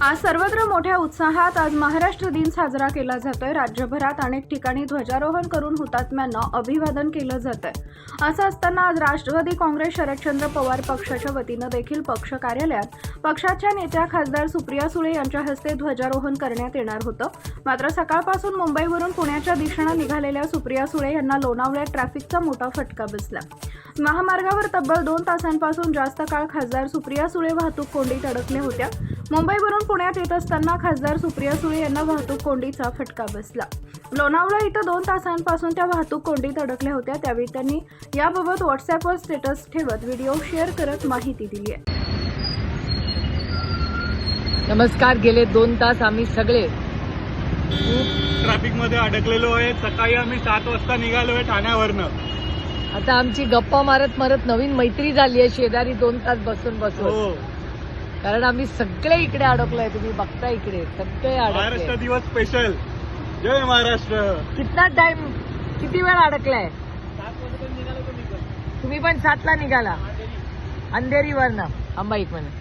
आज सर्वत्र मोठ्या उत्साहात आज महाराष्ट्र दिन साजरा केला जातोय। राज्यभरात अनेक ठिकाणी ध्वजारोहण करून हुतात्म्यांना अभिवादन केलं जातंय। असं असताना आज राष्ट्रवादी काँग्रेस शरदचंद्र पवार पक्षाच्या वतीनं देखील पक्ष कार्यालयात पक्षाच्या नेत्या खासदार सुप्रिया सुळे यांच्या हस्ते ध्वजारोहण करण्यात येणार होतं। मात्र सकाळपासून मुंबईवरून पुण्याच्या दिशेनं निघालेल्या सुप्रिया सुळे यांना लोणावळ्यात ट्रॅफिकचा मोठा फटका बसला। महामार्गावर तब्बल 2 तासांपासून जास्त काळ खासदार सुप्रिया सुळे वाहतूक कोंडीत अडकल्या होत्या। मुंबईवरून पुण्यात येत असताना खासदार सुप्रिया सुळे यांना वाहतूक कोंडीचा फटका बसला। लोणावळा इथं 2 तासांपासून त्या वाहतूक कोंडीत अडकल्या होत्या। त्यावेळी त्यांनी याबाबत व्हॉट्सअॅपवर स्टेटस ठेवत व्हिडिओ शेअर करत माहिती दिली आहे। नमस्कार। गेले 2 तास आम्ही सगळे खूप ट्रॅफिक मध्ये अडकलेलो आहे। सकाळी आम्ही 7 वाजता निघालो आहे ठाण्यावरनं। आता आमची गप्पा मारत नवीन मैत्री झाली आहे शेजारी 2 तास बसून हो, कारण आम्ही सगळे इकडे अडकलोय। तुम्ही बघता इकडे सगळे महाराष्ट्र अडकले। दिवस स्पेशल। जय महाराष्ट्र। किती वेळ अडकलाय? 7 वाजता निघालो. तुम्ही पण 7 ला निघाला अंधेरीवरनं? आंबा एक मिनिट।